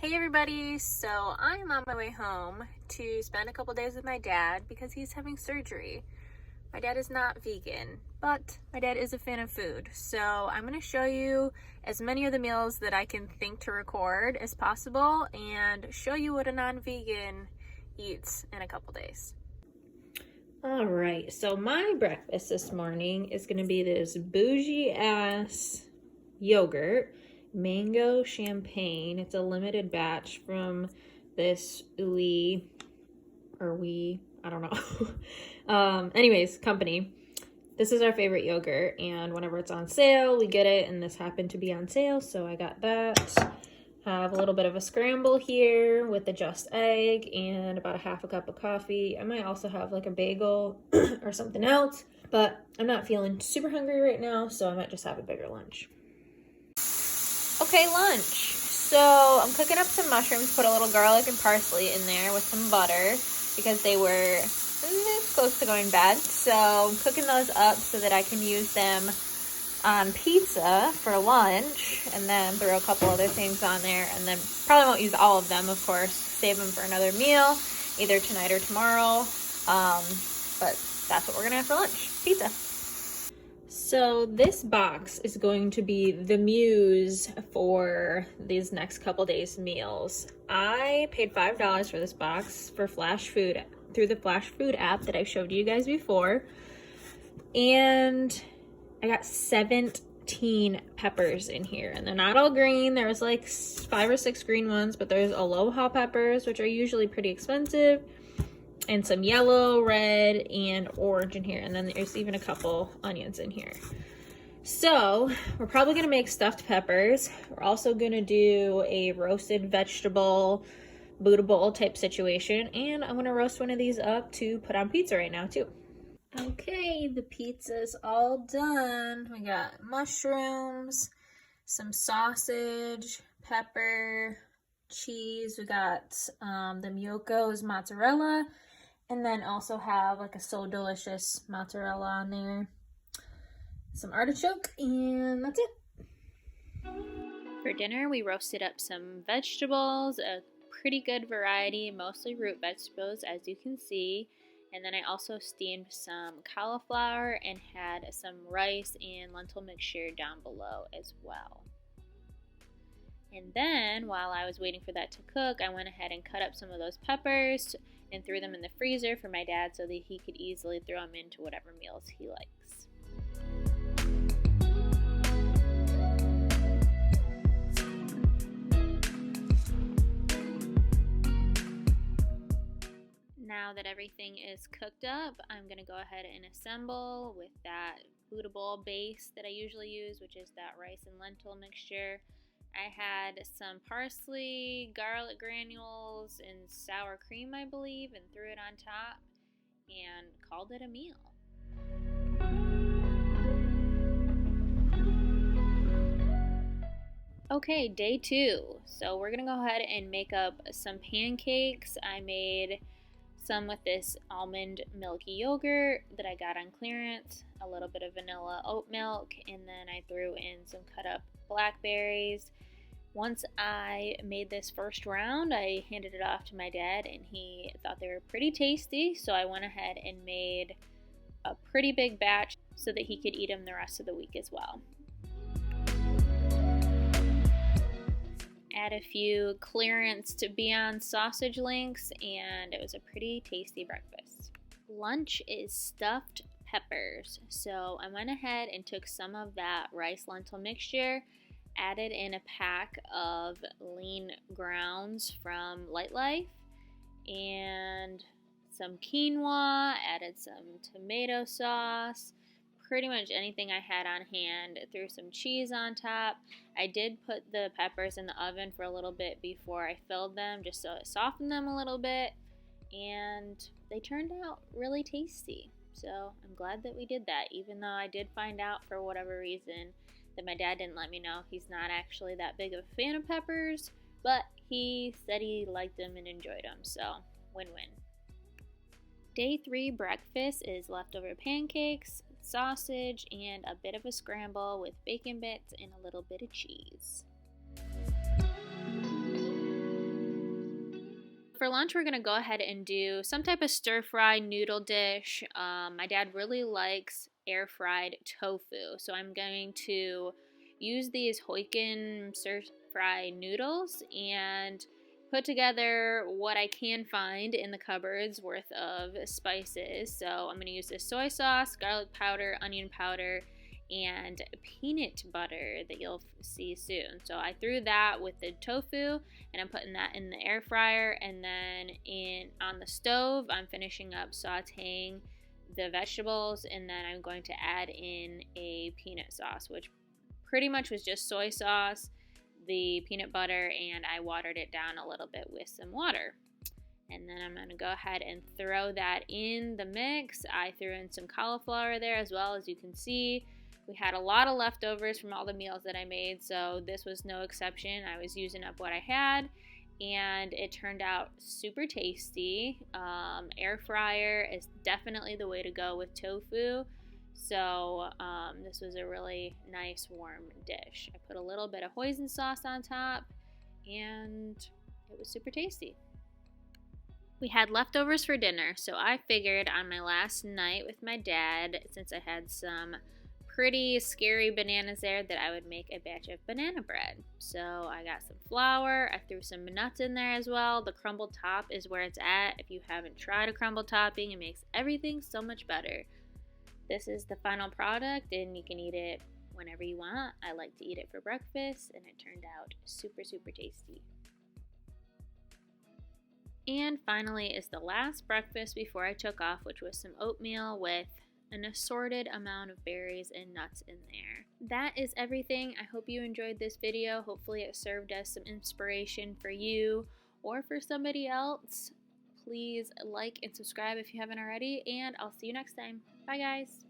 Hey everybody, so I'm on my way home to spend a couple days with my dad because he's having surgery. My dad is not vegan, but my dad is a fan of food. So I'm going to show you as many of the meals that I can think to record as possible and show you what a non-vegan eats in a couple days. All right, so my breakfast this morning is going to be this bougie ass yogurt, mango champagne. It's a limited batch from this I don't know. Anyways, company. This is our favorite yogurt, and whenever it's on sale, we get it, and this happened to be on sale, so I got that. Have a little bit of a scramble here with the just egg and about a half a cup of coffee. I might also have like a bagel or something else, but I'm not feeling super hungry right now, so I might just have a bigger lunch. Okay, lunch. So I'm cooking up some mushrooms, put a little garlic and parsley in there with some butter because they were close to going bad. So I'm cooking those up so that I can use them on pizza for lunch, and then throw a couple other things on there, and then probably won't use all of them, of course, save them for another meal, either tonight or tomorrow, but that's what we're gonna have for lunch, pizza. So this box is going to be the muse for these next couple days meals. I paid $5 for this box for Flash Food through the Flash Food app that I showed you guys before, and I got 17 peppers in here, and they're not all green. There was like 5 or 6 green ones, but there's aloha peppers, which are usually pretty expensive, and some yellow, red, and orange in here, and then there's even a couple onions in here. So we're probably gonna make stuffed peppers. We're also gonna do a roasted vegetable Buddha bowl type situation, and I'm gonna roast one of these up to put on pizza right now too. Okay, the pizza's all done. We got mushrooms, some sausage, pepper, cheese. We got the Miyoko's mozzarella, and then also have like a So Delicious mozzarella on there. Some artichoke, and that's it. For dinner, we roasted up some vegetables, a pretty good variety, mostly root vegetables, as you can see. And then I also steamed some cauliflower and had some rice and lentil mixture down below as well. And then while I was waiting for that to cook, I went ahead and cut up some of those peppers and threw them in the freezer for my dad so that he could easily throw them into whatever meals he likes. Now that everything is cooked up, I'm going to go ahead and assemble with that Buddha bowl base that I usually use, which is that rice and lentil mixture. I had some parsley, garlic granules, and sour cream, I believe, and threw it on top and called it a meal. Okay, day 2. So we're going to go ahead and make up some pancakes. I made some with this almond milky yogurt that I got on clearance, a little bit of vanilla oat milk, and then I threw in some cut up blackberries. Once I made this first round, I handed it off to my dad, and he thought they were pretty tasty, so I went ahead and made a pretty big batch so that he could eat them the rest of the week as well. Add a few clearance to Beyond sausage links, and it was a pretty tasty breakfast. Lunch is stuffed peppers. So I went ahead and took some of that rice lentil mixture, added in a pack of lean grounds from Light Life, and some quinoa, added some tomato sauce, pretty much anything I had on hand, threw some cheese on top. I did put the peppers in the oven for a little bit before I filled them, just so it softened them a little bit, and they turned out really tasty. So I'm glad that we did that, even though I did find out for whatever reason that my dad didn't let me know. He's not actually that big of a fan of peppers, but he said he liked them and enjoyed them, so win-win. Day 3 breakfast is leftover pancakes, sausage, and a bit of a scramble with bacon bits and a little bit of cheese. For lunch, we're going to go ahead and do some type of stir-fry noodle dish. My dad really likes air-fried tofu, so I'm going to use these Hoikin stir-fry noodles and put together what I can find in the cupboards worth of spices. So I'm going to use this soy sauce, garlic powder, onion powder, and peanut butter that you'll see soon. So I threw that with the tofu, and I'm putting that in the air fryer, and then on the stove I'm finishing up sauteing the vegetables, and then I'm going to add in a peanut sauce, which pretty much was just soy sauce, the peanut butter, and I watered it down a little bit with some water. And then I'm going to go ahead and throw that in the mix. I threw in some cauliflower there as well, as you can see. We had a lot of leftovers from all the meals that I made, so this was no exception. I was using up what I had, and it turned out super tasty. Air fryer is definitely the way to go with tofu. So this was a really nice warm dish. I put a little bit of hoisin sauce on top, and it was super tasty. We had leftovers for dinner, so I figured on my last night with my dad, since I had some pretty scary bananas there, that I would make a batch of banana bread. So I got some flour, I threw some nuts in there as well. The crumbled top is where it's at. If you haven't tried a crumbled topping, it makes everything so much better. This is the final product, and you can eat it whenever you want. I like to eat it for breakfast, and it turned out super, super tasty. And finally is the last breakfast before I took off, which was some oatmeal with an assorted amount of berries and nuts in there. That is everything. I hope you enjoyed this video. Hopefully it served as some inspiration for you or for somebody else. Please like and subscribe if you haven't already, and I'll see you next time. Bye guys.